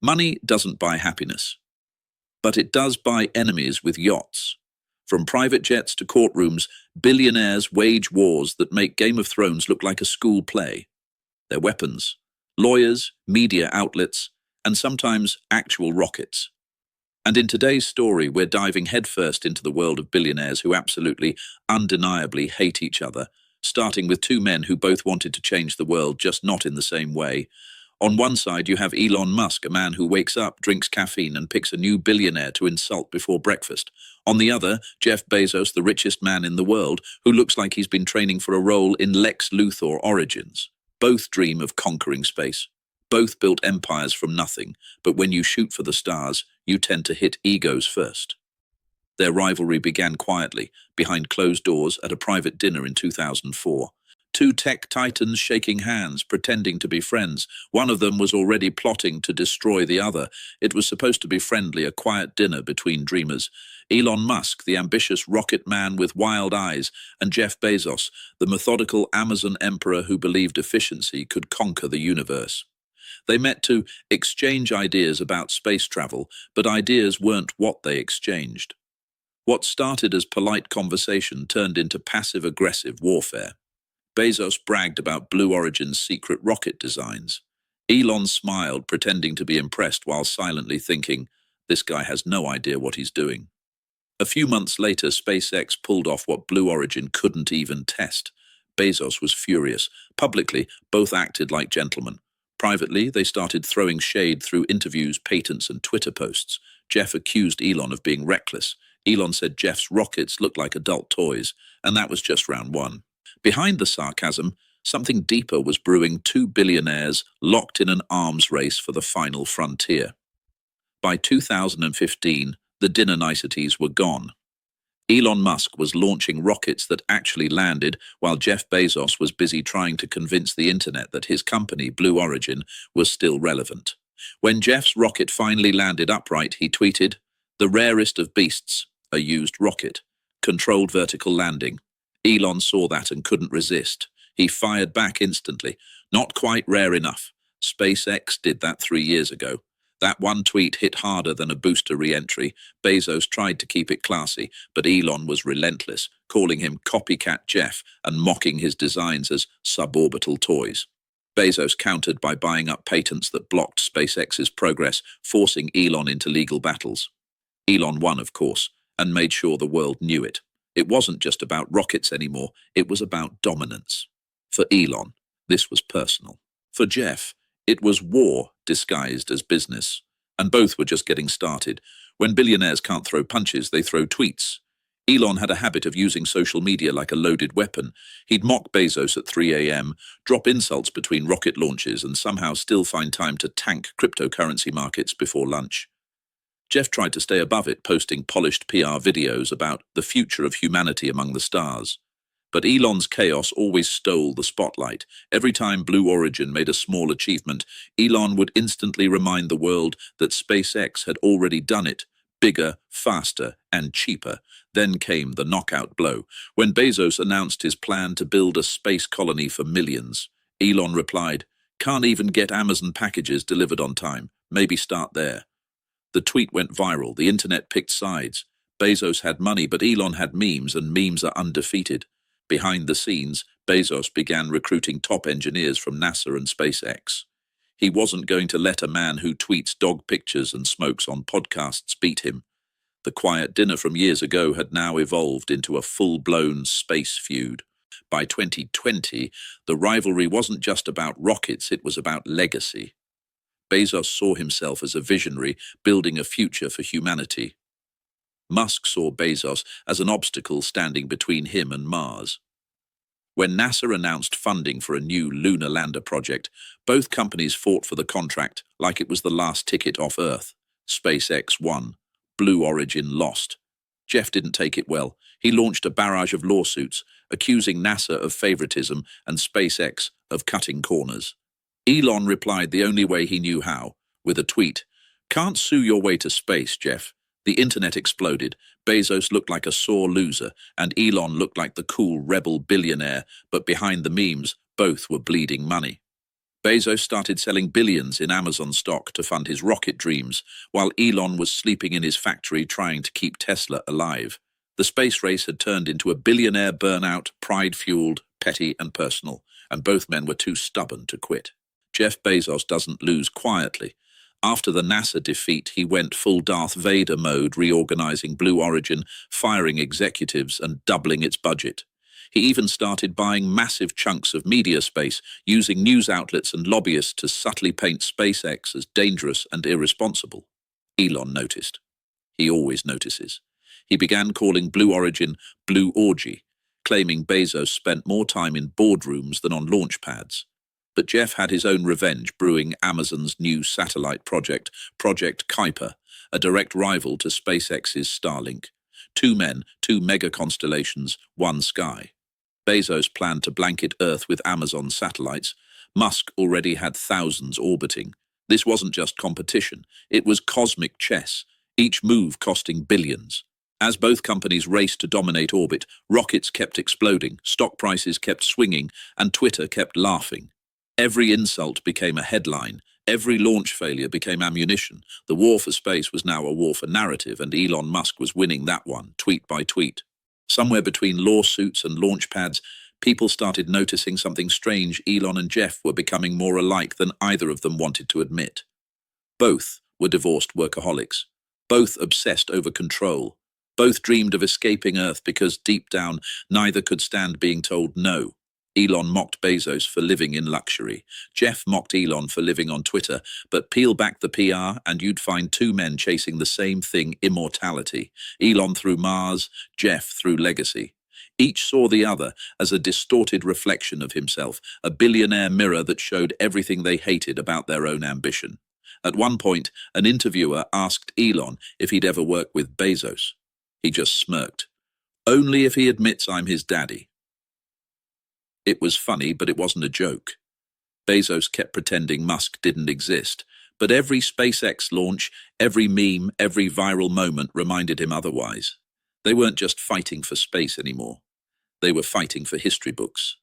Money doesn't buy happiness, but it does buy enemies with yachts. From private jets to courtrooms, billionaires wage wars that make Game of Thrones look like a school play. Their weapons, lawyers, media outlets, and sometimes actual rockets. And in today's story, we're diving headfirst into the world of billionaires who absolutely, undeniably hate each other, starting with two men who both wanted to change the world, just not in the same way. On one side, you have Elon Musk, a man who wakes up, drinks caffeine, and picks a new billionaire to insult before breakfast. On the other, Jeff Bezos, the richest man in the world, who looks like he's been training for a role in Lex Luthor Origins. Both dream of conquering space. Both built empires from nothing, but when you shoot for the stars, you tend to hit egos first. Their rivalry began quietly, behind closed doors at a private dinner in 2004. Two tech titans shaking hands, pretending to be friends. One of them was already plotting to destroy the other. It was supposed to be friendly, a quiet dinner between dreamers. Elon Musk, the ambitious rocket man with wild eyes, and Jeff Bezos, the methodical Amazon emperor who believed efficiency could conquer the universe. They met to exchange ideas about space travel, but ideas weren't what they exchanged. What started as polite conversation turned into passive-aggressive warfare. Bezos bragged about Blue Origin's secret rocket designs. Elon smiled, pretending to be impressed while silently thinking, this guy has no idea what he's doing. A few months later, SpaceX pulled off what Blue Origin couldn't even test. Bezos was furious. Publicly, both acted like gentlemen. Privately, they started throwing shade through interviews, patents, and Twitter posts. Jeff accused Elon of being reckless. Elon said Jeff's rockets looked like adult toys, and that was just round one. Behind the sarcasm, something deeper was brewing. Two billionaires locked in an arms race for the final frontier. By 2015, the dinner niceties were gone. Elon Musk was launching rockets that actually landed, while Jeff Bezos was busy trying to convince the internet that his company, Blue Origin, was still relevant. When Jeff's rocket finally landed upright, he tweeted, "The rarest of beasts, a used rocket. Controlled vertical landing." Elon saw that and couldn't resist. He fired back instantly. Not quite rare enough. SpaceX did that 3 years ago. That one tweet hit harder than a booster re-entry. Bezos tried to keep it classy, but Elon was relentless, calling him copycat Jeff and mocking his designs as suborbital toys. Bezos countered by buying up patents that blocked SpaceX's progress, forcing Elon into legal battles. Elon won, of course, and made sure the world knew it. It wasn't just about rockets anymore, it was about dominance. For Elon, this was personal. For Jeff, it was war disguised as business. And both were just getting started. When billionaires can't throw punches, they throw tweets. Elon had a habit of using social media like a loaded weapon. He'd mock Bezos at 3 a.m., drop insults between rocket launches, and somehow still find time to tank cryptocurrency markets before lunch. Jeff tried to stay above it, posting polished PR videos about the future of humanity among the stars. But Elon's chaos always stole the spotlight. Every time Blue Origin made a small achievement, Elon would instantly remind the world that SpaceX had already done it, bigger, faster, and cheaper. Then came the knockout blow. When Bezos announced his plan to build a space colony for millions, Elon replied, "Can't even get Amazon packages delivered on time. Maybe start there." The tweet went viral. The internet picked sides. Bezos had money, but Elon had memes, and memes are undefeated. Behind the scenes, Bezos began recruiting top engineers from NASA and SpaceX. He wasn't going to let a man who tweets dog pictures and smokes on podcasts beat him. The quiet dinner from years ago had now evolved into a full-blown space feud. By 2020, the rivalry wasn't just about rockets, it was about legacy. Bezos saw himself as a visionary, building a future for humanity. Musk saw Bezos as an obstacle standing between him and Mars. When NASA announced funding for a new lunar lander project, both companies fought for the contract like it was the last ticket off Earth. SpaceX won. Blue Origin lost. Jeff didn't take it well. He launched a barrage of lawsuits, accusing NASA of favoritism and SpaceX of cutting corners. Elon replied the only way he knew how, with a tweet, "Can't sue your way to space, Jeff." The internet exploded. Bezos looked like a sore loser, and Elon looked like the cool rebel billionaire, but behind the memes, both were bleeding money. Bezos started selling billions in Amazon stock to fund his rocket dreams, while Elon was sleeping in his factory trying to keep Tesla alive. The space race had turned into a billionaire burnout, pride-fueled, petty and personal, and both men were too stubborn to quit. Jeff Bezos doesn't lose quietly. After the NASA defeat, he went full Darth Vader mode, reorganizing Blue Origin, firing executives, and doubling its budget. He even started buying massive chunks of media space, using news outlets and lobbyists to subtly paint SpaceX as dangerous and irresponsible. Elon noticed. He always notices. He began calling Blue Origin Blue Orgy, claiming Bezos spent more time in boardrooms than on launch pads. But Jeff had his own revenge brewing Amazon's new satellite project, Project Kuiper, a direct rival to SpaceX's Starlink. Two men, two mega constellations, one sky. Bezos planned to blanket Earth with Amazon satellites. Musk already had thousands orbiting. This wasn't just competition, it was cosmic chess, each move costing billions. As both companies raced to dominate orbit, rockets kept exploding, stock prices kept swinging, and Twitter kept laughing. Every insult became a headline. Every launch failure became ammunition. The war for space was now a war for narrative, and Elon Musk was winning that one, tweet by tweet. Somewhere between lawsuits and launch pads, people started noticing something strange. Elon and Jeff were becoming more alike than either of them wanted to admit. Both were divorced workaholics. Both obsessed over control. Both dreamed of escaping Earth because deep down, neither could stand being told no. Elon mocked Bezos for living in luxury. Jeff mocked Elon for living on Twitter, but peel back the PR and you'd find two men chasing the same thing, immortality. Elon through Mars, Jeff through legacy. Each saw the other as a distorted reflection of himself, a billionaire mirror that showed everything they hated about their own ambition. At one point, an interviewer asked Elon if he'd ever work with Bezos. He just smirked. Only if he admits I'm his daddy. It was funny, but it wasn't a joke. Bezos kept pretending Musk didn't exist, but every SpaceX launch, every meme, every viral moment reminded him otherwise. They weren't just fighting for space anymore. They were fighting for history books.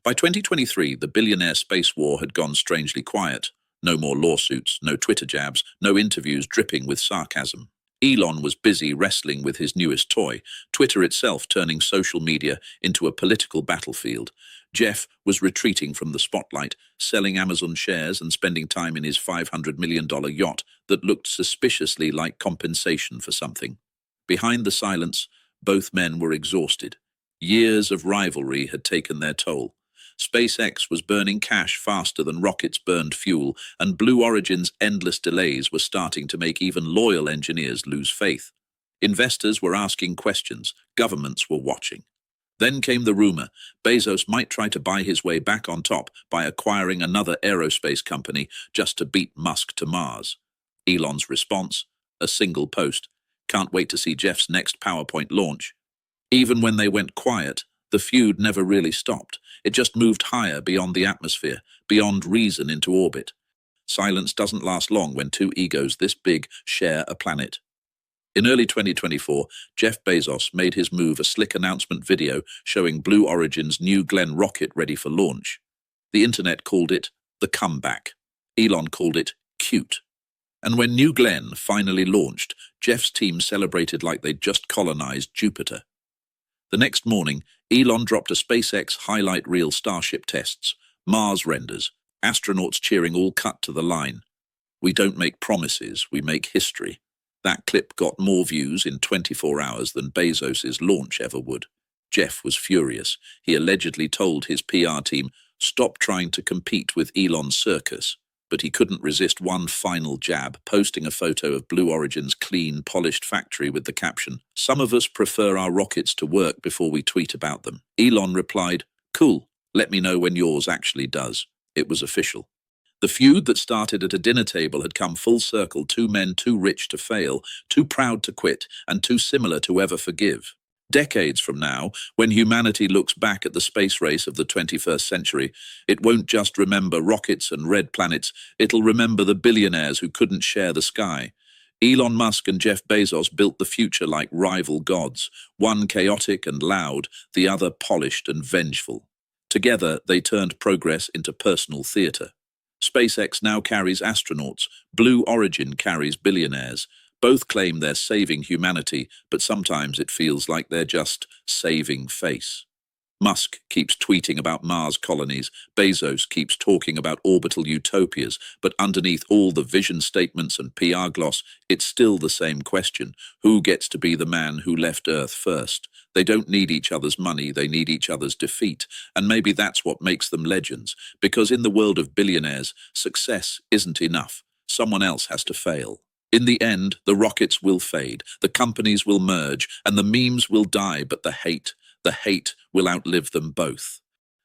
By 2023, the billionaire space war had gone strangely quiet. No more lawsuits, no Twitter jabs, no interviews dripping with sarcasm. Elon was busy wrestling with his newest toy, Twitter itself turning social media into a political battlefield. Jeff was retreating from the spotlight, selling Amazon shares and spending time in his $500 million yacht that looked suspiciously like compensation for something. Behind the silence, both men were exhausted. Years of rivalry had taken their toll. SpaceX was burning cash faster than rockets burned fuel, and Blue Origin's endless delays were starting to make even loyal engineers lose faith. Investors were asking questions, governments were watching. Then came the rumor Bezos might try to buy his way back on top by acquiring another aerospace company just to beat Musk to Mars. Elon's response? A single post. Can't wait to see Jeff's next PowerPoint launch. Even when they went quiet, the feud never really stopped. It just moved higher beyond the atmosphere, beyond reason into orbit. Silence doesn't last long when two egos this big share a planet. In early 2024, Jeff Bezos made his move, a slick announcement video showing Blue Origin's New Glenn rocket ready for launch. The internet called it the comeback. Elon called it cute. And when New Glenn finally launched, Jeff's team celebrated like they'd just colonized Jupiter. The next morning, Elon dropped a SpaceX highlight reel Starship tests, Mars renders, astronauts cheering, all cut to the line. We don't make promises, we make history. That clip got more views in 24 hours than Bezos's launch ever would. Jeff was furious. He allegedly told his PR team, stop trying to compete with Elon's circus. But he couldn't resist one final jab, posting a photo of Blue Origin's clean, polished factory with the caption, some of us prefer our rockets to work before we tweet about them. Elon replied, cool, let me know when yours actually does. It was official. The feud that started at a dinner table had come full circle, two men too rich to fail, too proud to quit, and too similar to ever forgive. Decades from now, when humanity looks back at the space race of the 21st century, it won't just remember rockets and red planets, it'll remember the billionaires who couldn't share the sky. Elon Musk and Jeff Bezos built the future like rival gods, one chaotic and loud, the other polished and vengeful. Together, they turned progress into personal theater. SpaceX now carries astronauts. Blue Origin carries billionaires. Both claim they're saving humanity, but sometimes it feels like they're just saving face. Musk keeps tweeting about Mars colonies, Bezos keeps talking about orbital utopias, but underneath all the vision statements and PR gloss, it's still the same question. Who gets to be the man who left Earth first? They don't need each other's money, they need each other's defeat. And maybe that's what makes them legends, because in the world of billionaires, success isn't enough. Someone else has to fail. In the end, the rockets will fade, the companies will merge, and the memes will die, but the hate will outlive them both.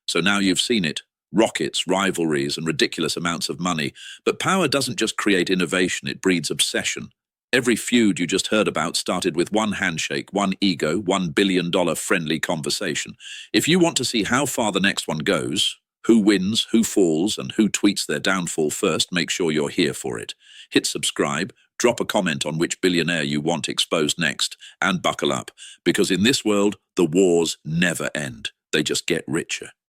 So now you've seen it. Rockets, rivalries, and ridiculous amounts of money. But power doesn't just create innovation, it breeds obsession. Every feud you just heard about started with one handshake, one ego, $1 billion friendly conversation. If you want to see how far the next one goes, who wins, who falls, and who tweets their downfall first, make sure you're here for it. Hit subscribe, drop a comment on which billionaire you want exposed next, and buckle up, because in this world, the wars never end. They just get richer.